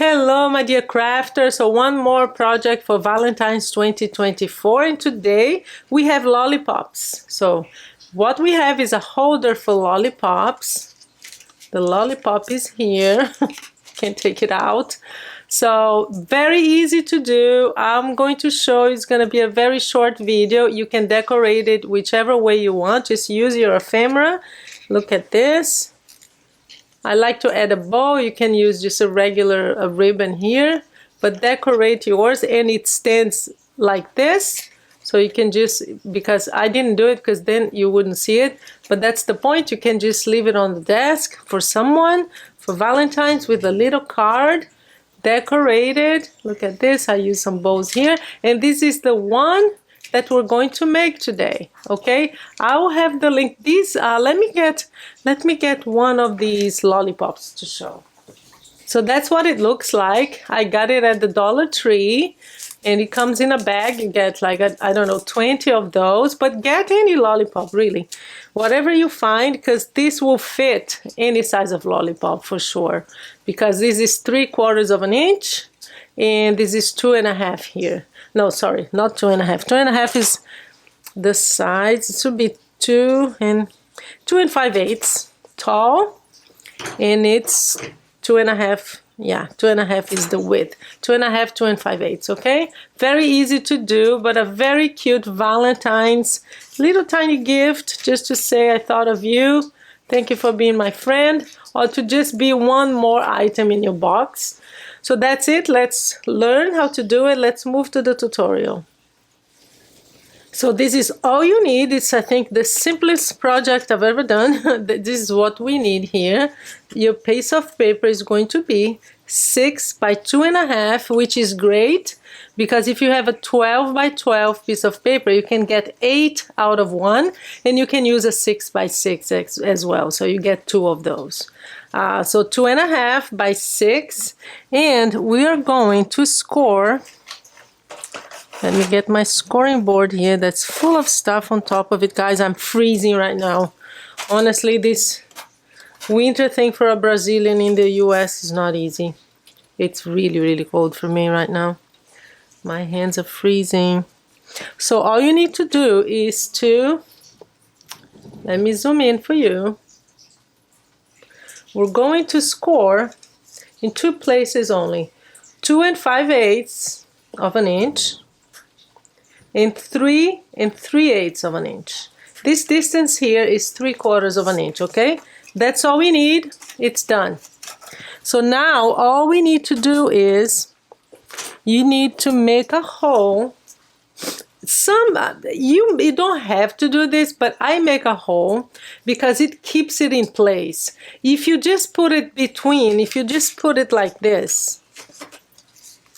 Hello my dear crafters, so one more project for Valentine's 2024, and today we have lollipops. So what we have is a holder for lollipops. The lollipop is here. Can't take it out. So very easy to do. I'm going to show you. It's going to be a very short video. You can decorate it whichever way you want. Just use your ephemera. Look at this. I like to add a bow. You can use just a regular ribbon here, but decorate yours, and it stands like this. So you can just, because I didn't do it because then you wouldn't see it, but that's the point. You can just leave it on the desk for someone, for Valentine's, with a little card, decorated. Look at this. I use some bows here, and this is the one that we're going to make today. Okay, I will have the link. These let me get one of these lollipops to show. So that's what it looks like. I got it at the Dollar Tree, and it comes in a bag. You get like I don't know, 20 of those, but get any lollipop, really, whatever you find, because this will fit any size of lollipop for sure, because this is 3/4 of an inch and this is 2.5 here. No, sorry, not 2.5. 2.5 is the size. It should be 2 and 5/8 tall, and it's 2.5. Yeah, 2.5 is the width. 2.5, 2 5/8. Okay, very easy to do, but a very cute Valentine's little tiny gift, just to say I thought of you. Thank you for being my friend, or to just be one more item in your box. So that's it. Let's learn how to do it. Let's move to the tutorial. So this is all you need. It's, I think, the simplest project I've ever done. This is what we need here. Your piece of paper is going to be 6 by 2.5, which is great, because if you have a 12 by 12 piece of paper, you can get 8 out of one, and you can use a 6 by 6 as well. So you get 2 of those. So 2.5 by 6, and we are going to score. Let me get my scoring board here that's full of stuff on top of it. Guys, I'm freezing right now. Honestly, this winter thing for a Brazilian in the US is not easy. It's really, really cold for me right now. My hands are freezing. So all you need to do is to, let me zoom in for you. We're going to score in 2 places only. 2 5/8 of an inch and 3 3/8 of an inch. This distance here is 3/4 of an inch, okay? That's all we need. It's done. So now all we need to do is, you need to make a hole. You don't have to do this, but I make a hole because it keeps it in place. If you just put it between, if you just put it like this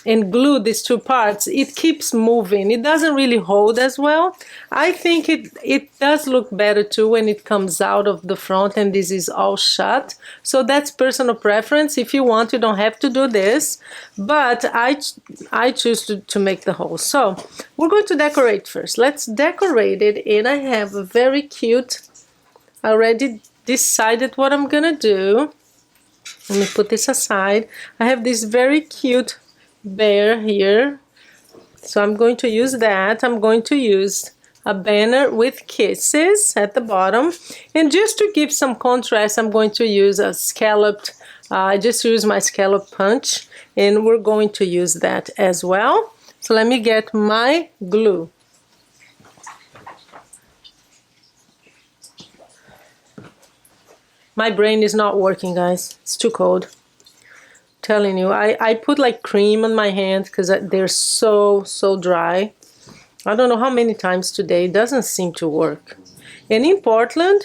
and glue these 2 parts, it keeps moving. It doesn't really hold as well. I think it does look better too when it comes out of the front and this is all shut. So that's personal preference. If you want, you don't have to do this, but I choose to make the hole. So we're going to decorate first. Let's decorate it, and I have a very cute, I already decided what I'm gonna do. Let me put this aside. I have this very cute bear here, so I'm going to use that. I'm going to use a banner with kisses at the bottom, and just to give some contrast, I'm going to use a scalloped, I just use my scallop punch, and we're going to use that as well. So let me get my glue. My brain is not working, guys. It's too cold. Telling you, I put like cream on my hands because they're so dry. I don't know how many times today. It doesn't seem to work. And in Portland,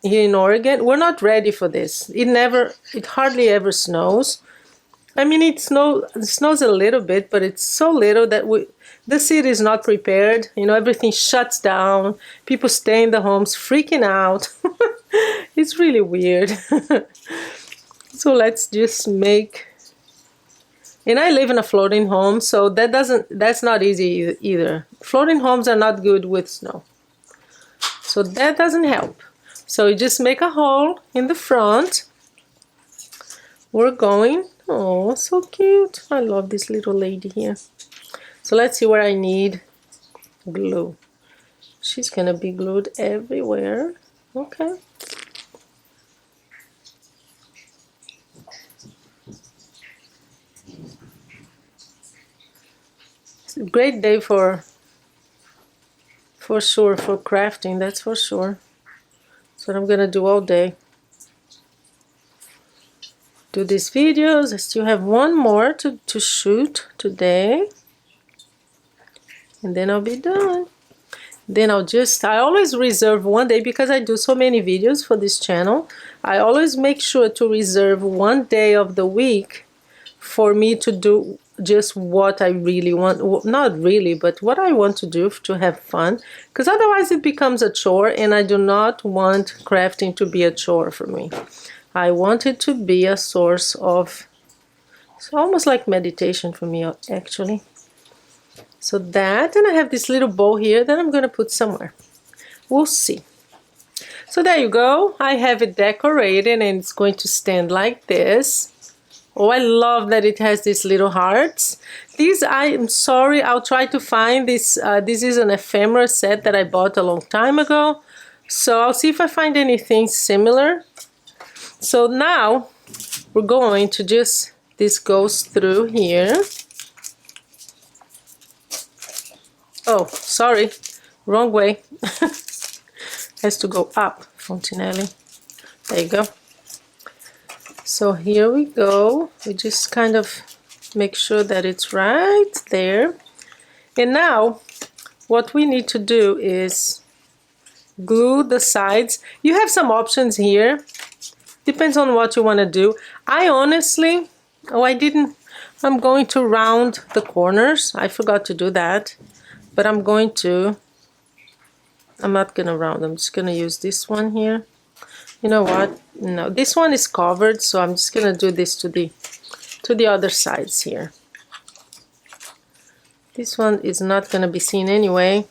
here in Oregon, we're not ready for this. It hardly ever snows. I mean, it snows a little bit, but it's so little that the city is not prepared. You know, everything shuts down. People stay in the homes freaking out. It's really weird. So let's just make. And I live in a floating home, so that's not easy either. Floating homes are not good with snow. So that doesn't help. So you just make a hole in the front. We're going Oh, so cute. I love this little lady here. So let's see where I need glue. She's gonna be glued everywhere. Okay. It's a great day for sure, for crafting, that's for sure. That's what I'm gonna do all day. Do these videos. I still have one more to shoot today. And then I'll be done. Then I always reserve one day because I do so many videos for this channel. I always make sure to reserve one day of the week for me to do just what I really want. Not really, but what I want to do to have fun. Because otherwise it becomes a chore, and I do not want crafting to be a chore for me. I want it to be a source of, it's almost like meditation for me, actually. So that, and I have this little bow here that I'm going to put somewhere. We'll see. So there you go. I have it decorated, and it's going to stand like this. Oh, I love that it has these little hearts. These, I'm sorry, I'll try to find this. This is an ephemera set that I bought a long time ago. So I'll see if I find anything similar. So now we're going to just, this goes through here. Oh, sorry, wrong way. Has to go up, Fontinelli. There you go. So here we go. We just kind of make sure that it's right there. And now what we need to do is glue the sides. You have some options here. Depends on what you want to do. I honestly, I'm going to round the corners. I forgot to do that. But I'm not going to round. I'm just going to use this one here. You know what? No, this one is covered, so I'm just going to do this to the other sides here. This one is not going to be seen anyway.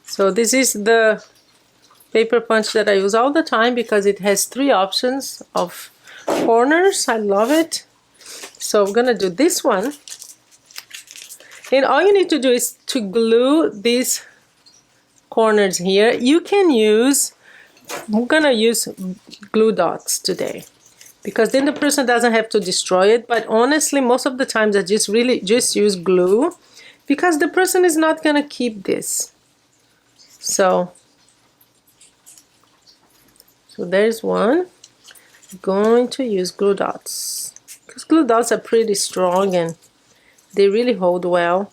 So this is the paper punch that I use all the time because it has 3 options of corners. I love it. So I'm going to do this one. And all you need to do is to glue these corners here. You can use, I'm going to use glue dots today because then the person doesn't have to destroy it. But honestly, most of the times I just use glue because the person is not going to keep this. So there's one. I'm going to use glue dots because glue dots are pretty strong and they really hold well.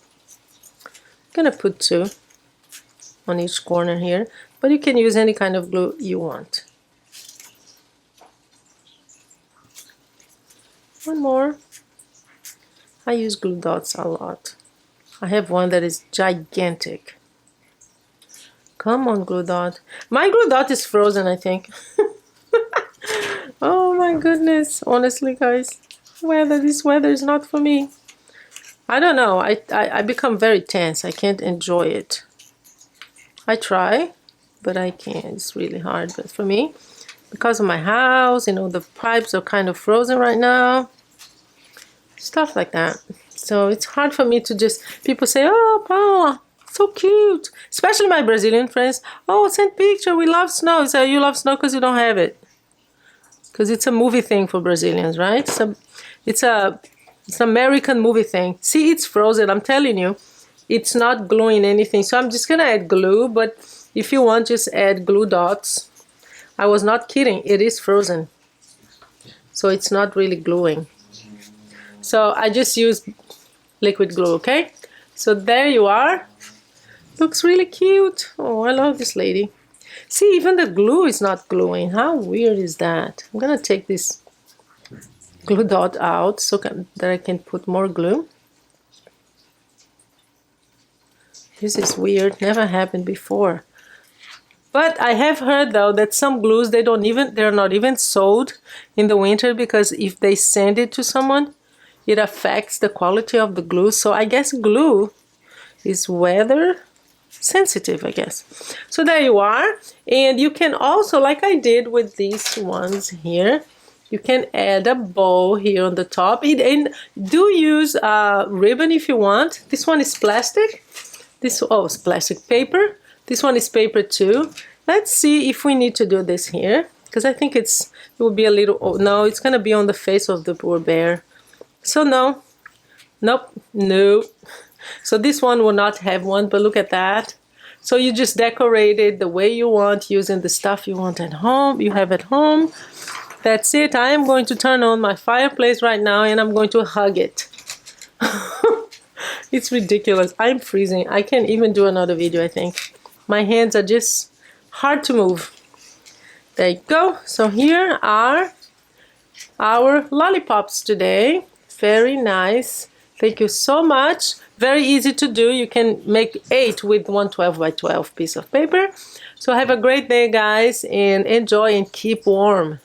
I'm gonna put 2 on each corner here, but you can use any kind of glue you want. One more. I use glue dots a lot. I have one that is gigantic. Come on, glue dot. My glue dot is frozen, I think. Oh my goodness. Honestly, guys, this weather is not for me. I don't know. I become very tense. I can't enjoy it. I try, but I can't. It's really hard. But for me, because of my house, you know, the pipes are kind of frozen right now. Stuff like that. So it's hard for me to just, people say, oh, Paula, so cute. Especially my Brazilian friends. Oh, send picture. We love snow. So you love snow because you don't have it. Because it's a movie thing for Brazilians, right? So it's an American movie thing. See, it's frozen. I'm telling you, it's not gluing anything. So I'm just going to add glue. But if you want, just add glue dots. I was not kidding. It is frozen. So it's not really gluing. So I just use liquid glue, okay? So there you are. Looks really cute. Oh, I love this lady. See, even the glue is not gluing. How weird is that? I'm going to take this glue dot out so that I can put more glue. This is weird. Never happened before. But I have heard though that some glues, they're not even sold in the winter because if they send it to someone, it affects the quality of the glue. So I guess glue is weather sensitive, I guess. So there you are. And you can also, like I did with these ones here, You can add a bow here on the top. And do use ribbon if you want. This one is plastic. It's plastic paper. This one is paper too. Let's see if we need to do this here, because I think it will be a little, oh, no, it's gonna be on the face of the poor bear. So no, nope, no. So this one will not have one, but look at that. So you just decorate it the way you want, using the stuff you want at home, you have at home. That's it. I am going to turn on my fireplace right now and I'm going to hug it. It's ridiculous. I'm freezing. I can't even do another video, I think. My hands are just hard to move. There you go. So here are our lollipops today. Very nice. Thank you so much. Very easy to do. You can make 8 with 112 by 12 piece of paper. So have a great day, guys, and enjoy and keep warm.